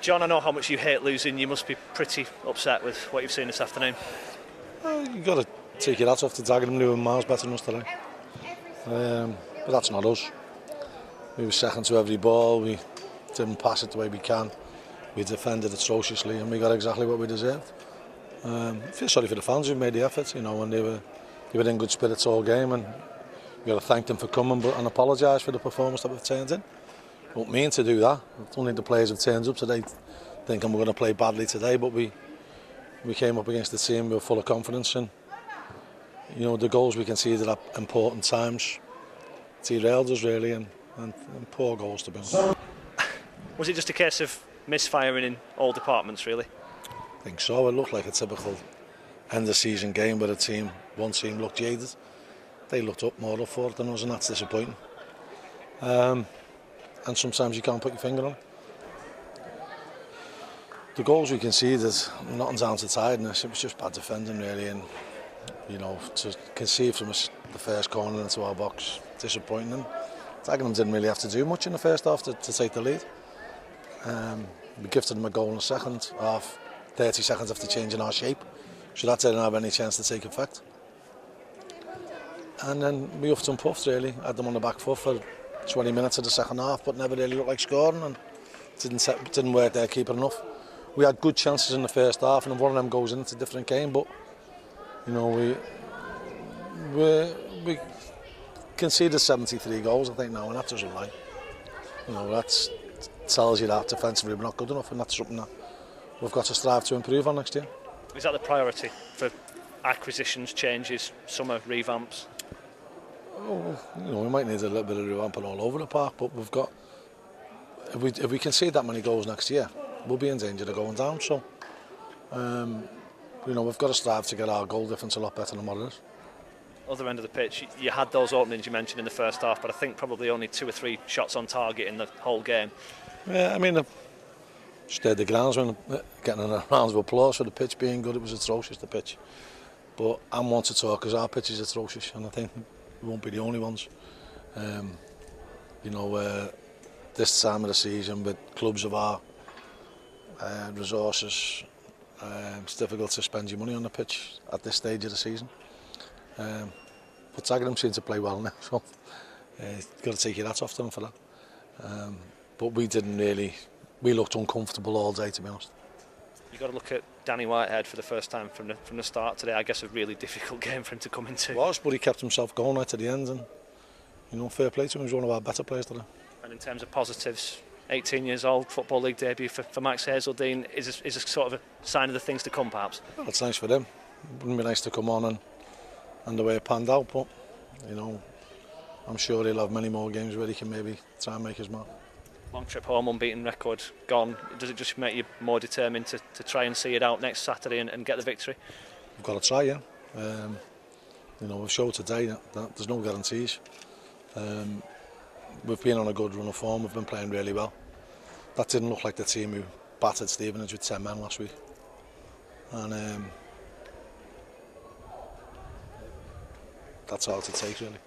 John, I know how much you hate losing. You must be pretty upset with what you've seen this afternoon. You've got to take your hat off to Dagenham. They were miles better than us today. But that's not us. We were second to every ball. We didn't pass it the way we can. We defended atrociously, and we got exactly what we deserved. I feel sorry for the fans who made the effort, and they were in good spirits all game, and we got to thank them for coming and apologise for the performance that we've turned in. I don't mean to do that. Only the players have turned up today thinking we're going to play badly today, but we came up against the team. We were full of confidence, and the goals we conceded at important times derailed us really, and poor goals to be honest. Was it just a case of misfiring in all departments really? I think so. It looked like a typical end of season game where one team looked jaded. They looked up more up for it than us, and that's disappointing. And sometimes you can't put your finger on it. The goals we conceded, nothing down to tiredness. It was just bad defending really, and to concede from the first corner into our box, disappointing. Dagenham didn't really have to do much in the first half to take the lead. We gifted them a goal in the second half, 30 seconds after changing our shape, so that didn't have any chance to take effect. And then we huffed and puffed really, had them on the back foot for 20 minutes of the second half, but never really looked like scoring, and didn't work their keeper enough. We had good chances in the first half, and if one of them goes in, it's a different game, but we conceded 73 goals I think now, and that doesn't lie. That tells you that defensively we're not good enough, and that's something that we've got to strive to improve on next year. Is that the priority for acquisitions, changes, summer revamps? We might need a little bit of revamping all over the park, but we've got. If we concede that many goals next year, we'll be in danger of going down. So, we've got to strive to get our goal difference a lot better than what it is. Other end of the pitch, you had those openings you mentioned in the first half, but I think probably only 2 or 3 shots on target in the whole game. Yeah, I mean, stayed the groundsman getting a round of applause for the pitch being good. It was atrocious, the pitch. But I'm one to talk because our pitch is atrocious, and I think we won't be the only ones. This time of the season with clubs of our resources, it's difficult to spend your money on the pitch at this stage of the season. But Dagenham seem to play well now, so you've got to take your hat off to them for that. But we looked uncomfortable all day, to be honest. You've got to look at Danny Whitehead for the first time from the start today. I guess a really difficult game for him to come into. It was, but he kept himself going right to the end, and fair play to him. He was one of our better players today. And in terms of positives, 18 years old, Football League debut for Max Hazeldine, is a sort of a sign of the things to come, perhaps? Well, it's nice for him. It wouldn't be nice to come on and the way it panned out, but I'm sure he'll have many more games where he can maybe try and make his mark. Long trip home, unbeaten record gone. Does it just make you more determined to try and see it out next Saturday and get the victory? We've got to try, yeah. We've showed today that there's no guarantees. We've been on a good run of form. We've been playing really well. That didn't look like the team who battered Stevenage with 10 men last week. And that's all to take, really.